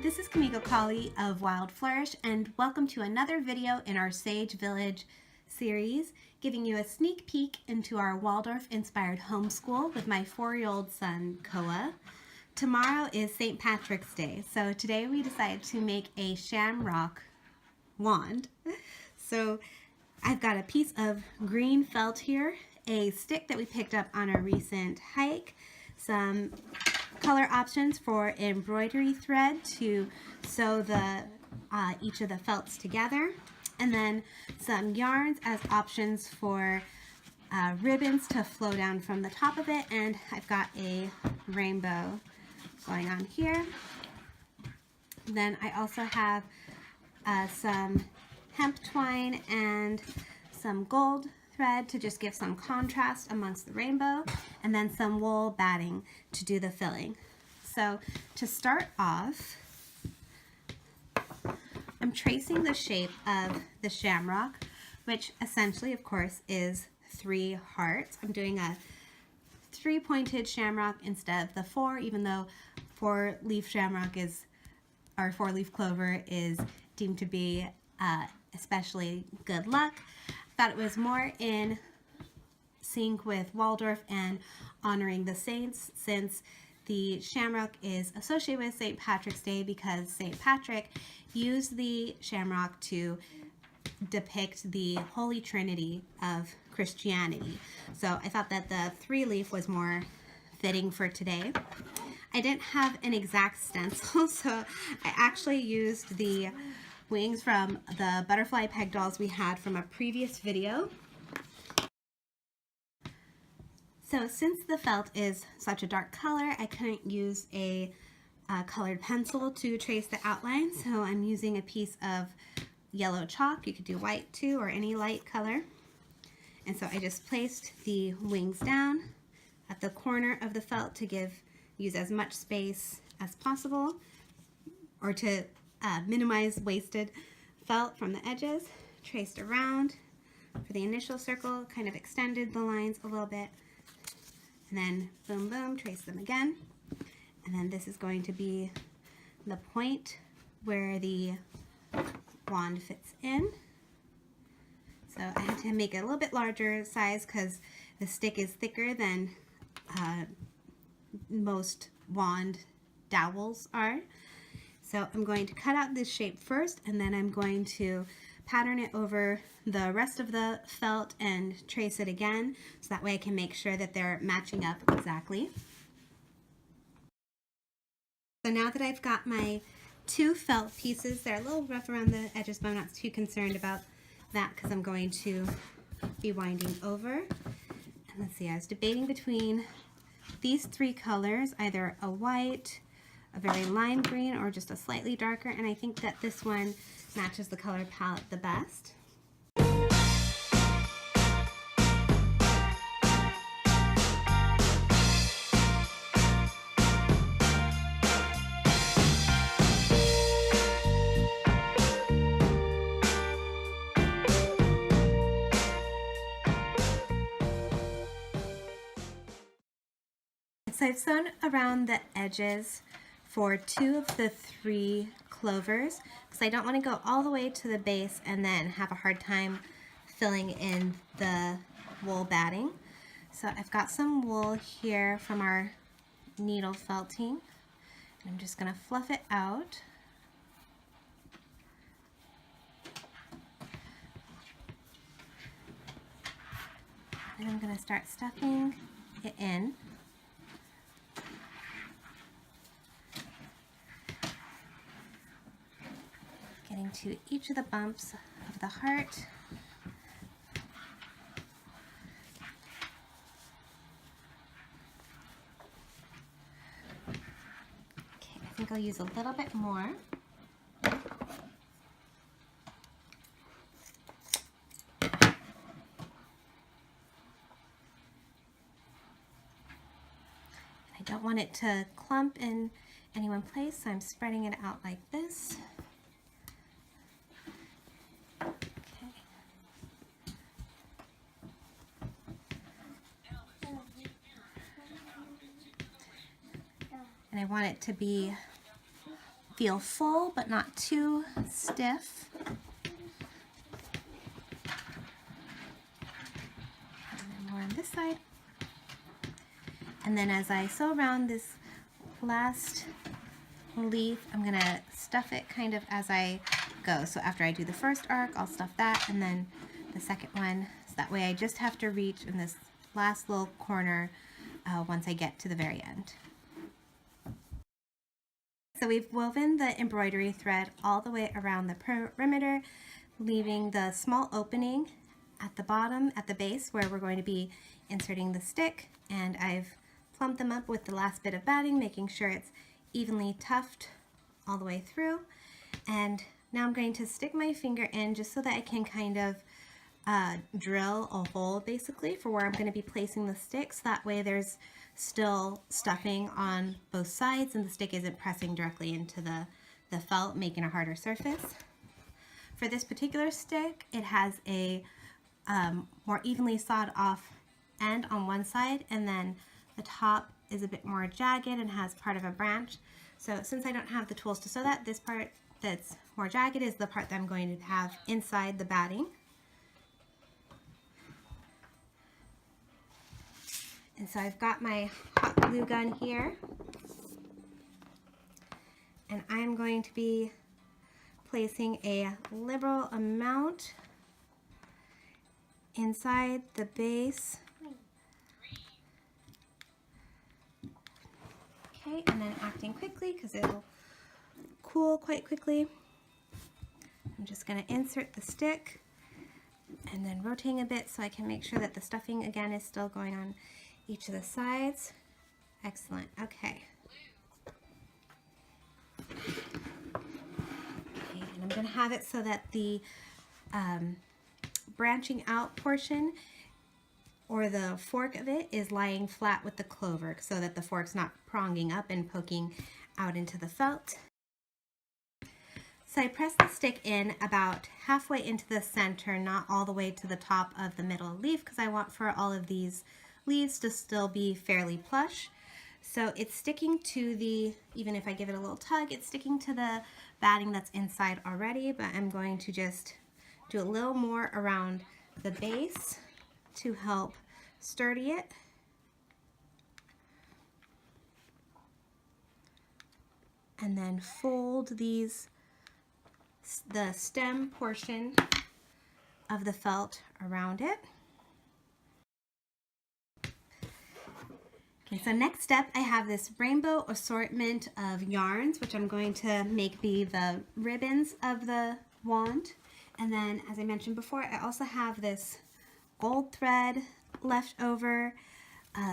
this is Kamiko Kali of Wild Flourish, and welcome to another video in our Sage Village series, giving you a sneak peek into our Waldorf-inspired homeschool with my 4-year-old son, Koa. Tomorrow is St. Patrick's Day, so today we decided to make a shamrock wand. So I've got a piece of green felt here, a stick that we picked up on a recent hike, some color options for embroidery thread to sew the each of the felts together, and then some yarns as options for ribbons to flow down from the top of it, and I've got a rainbow going on here. Then I also have some hemp twine and some gold thread to just give some contrast amongst the rainbow, and then some wool batting to do the filling. So to start off, I'm tracing the shape of the shamrock, which essentially, of course, is 3 hearts. I'm doing a 3-pointed shamrock instead of the 4, even though 4-leaf shamrock is, or 4-leaf clover is deemed to be especially good luck. Thought it was more in sync with Waldorf and honoring the saints, since the shamrock is associated with St. Patrick's Day because St. Patrick used the shamrock to depict the Holy Trinity of Christianity. So I thought that the 3-leaf was more fitting for today. I didn't have an exact stencil, so I actually used the wings from the butterfly peg dolls we had from a previous video. So since the felt is such a dark color, I couldn't use a colored pencil to trace the outline, so I'm using a piece of yellow chalk. You could do white too, or any light color. And so I just placed the wings down at the corner of the felt to use as much space as possible, or to minimize wasted felt from the edges. Traced around for the initial circle, kind of extended the lines a little bit, and then boom boom, trace them again. And then this is going to be the point where the wand fits in. So I had to make it a little bit larger size because the stick is thicker than most wand dowels are. So I'm going to cut out this shape first, and then I'm going to pattern it over the rest of the felt and trace it again, so that way I can make sure that they're matching up exactly. So now that I've got my 2 felt pieces, they're a little rough around the edges, but I'm not too concerned about that because I'm going to be winding over. And let's see, I was debating between these 3 colors, either a white, a very lime green, or just a slightly darker, and I think that this one matches the color palette the best. So I've sewn around the edges for 2 of the 3 clovers because I don't want to go all the way to the base and then have a hard time filling in the wool batting. So I've got some wool here from our needle felting, and I'm just going to fluff it out. And I'm going to start stuffing it in. Getting to each of the bumps of the heart. Okay, I think I'll use a little bit more. I don't want it to clump in any one place, so I'm spreading it out like this. And I want it to be feel full but not too stiff. And then more on this side. And then as I sew around this last leaf, I'm gonna stuff it kind of as I go. So after I do the first arc, I'll stuff that, and then the second one. So that way I just have to reach in this last little corner once I get to the very end. So we've woven the embroidery thread all the way around the perimeter, leaving the small opening at the bottom, at the base, where we're going to be inserting the stick. And I've plumped them up with the last bit of batting, making sure it's evenly tufted all the way through. And now I'm going to stick my finger in just so that I can kind of drill a hole basically for where I'm going to be placing the sticks. That way there's still stuffing on both sides and the stick isn't pressing directly into the felt, making a harder surface. For this particular stick, it has a more evenly sawed off end on one side, and then the top is a bit more jagged and has part of a branch. So since I don't have the tools to sew that, this part that's more jagged is the part that I'm going to have inside the batting. And so I've got my hot glue gun here, and I'm going to be placing a liberal amount inside the base. Okay, and then acting quickly because it'll cool quite quickly. I'm just going to insert the stick and then rotating a bit so I can make sure that the stuffing again is still going on each of the sides. Excellent. Okay. And I'm going to have it so that the branching out portion or the fork of it is lying flat with the clover so that the fork's not pronging up and poking out into the felt. So I press the stick in about halfway into the center, not all the way to the top of the middle leaf, because I want for all of these leaves to still be fairly plush. So it's sticking to the, even if I give it a little tug, it's sticking to the batting that's inside already, but I'm going to just do a little more around the base to help sturdy it. And then fold these, the stem portion of the felt around it. Okay, so next step, I have this rainbow assortment of yarns, which I'm going to make be the ribbons of the wand. And then, as I mentioned before, I also have this gold thread left over.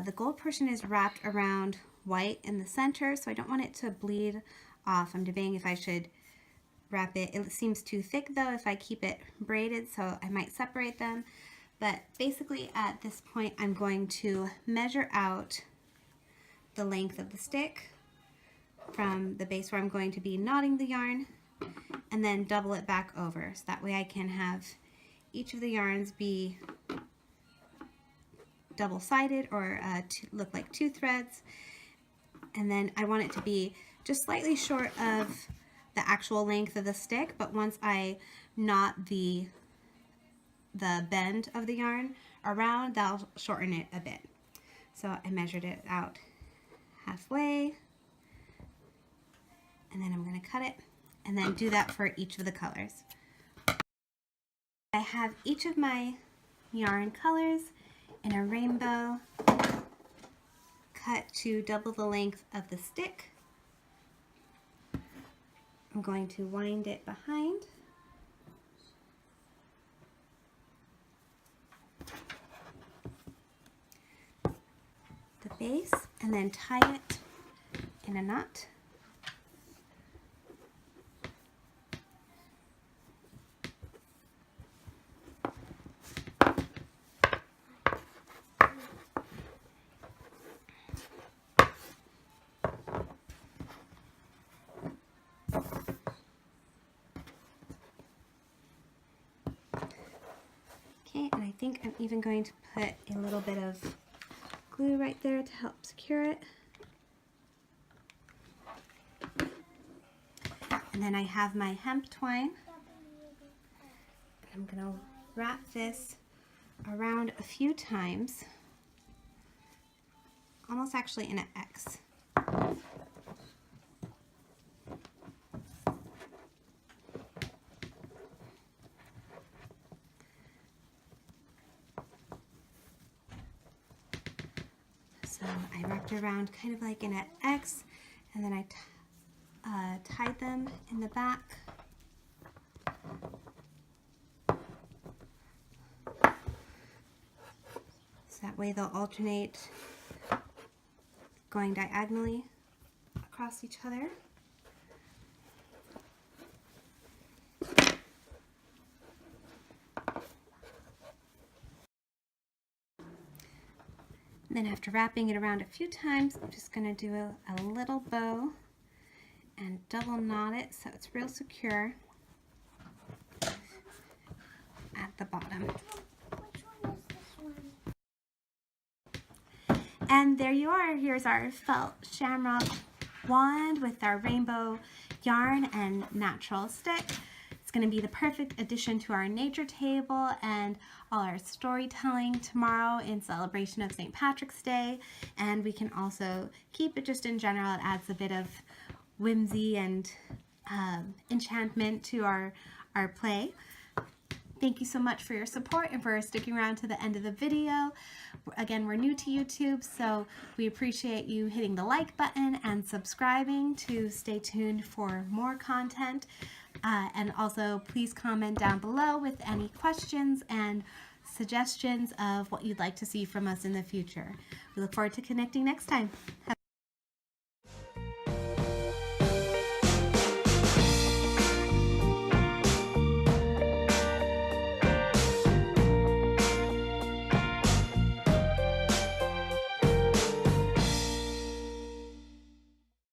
The gold portion is wrapped around white in the center, so I don't want it to bleed off. I'm debating if I should wrap it. It seems too thick though if I keep it braided, so I might separate them. But basically at this point, I'm going to measure out the length of the stick from the base where I'm going to be knotting the yarn, and then double it back over. So that way I can have each of the yarns be double-sided or look like two threads. And then I want it to be just slightly short of the actual length of the stick, but once I knot the bend of the yarn around, that'll shorten it a bit. So I measured it out halfway, and then I'm going to cut it, and then do that for each of the colors. I have each of my yarn colors in a rainbow cut to double the length of the stick. I'm going to wind it behind. The base, and then tie it in a knot. Okay, and I think I'm even going to put a little bit of glue right there to help secure it. And then I have my hemp twine. I'm going to wrap this around a few times, almost actually in an X. So I wrapped around kind of like in an X, and then I tied them in the back. So that way they'll alternate going diagonally across each other. And then after wrapping it around a few times, I'm just going to do a little bow and double knot it so it's real secure at the bottom. Which one is this one? And there you are. Here's our felt shamrock wand with our rainbow yarn and natural stick. It's going to be the perfect addition to our nature table and all our storytelling tomorrow in celebration of St. Patrick's Day. And we can also keep it just in general. It adds a bit of whimsy and enchantment to our play. Thank you so much for your support and for sticking around to the end of the video. Again, we're new to YouTube, so we appreciate you hitting the like button and subscribing to stay tuned for more content. And also, please comment down below with any questions and suggestions of what you'd like to see from us in the future. We look forward to connecting next time.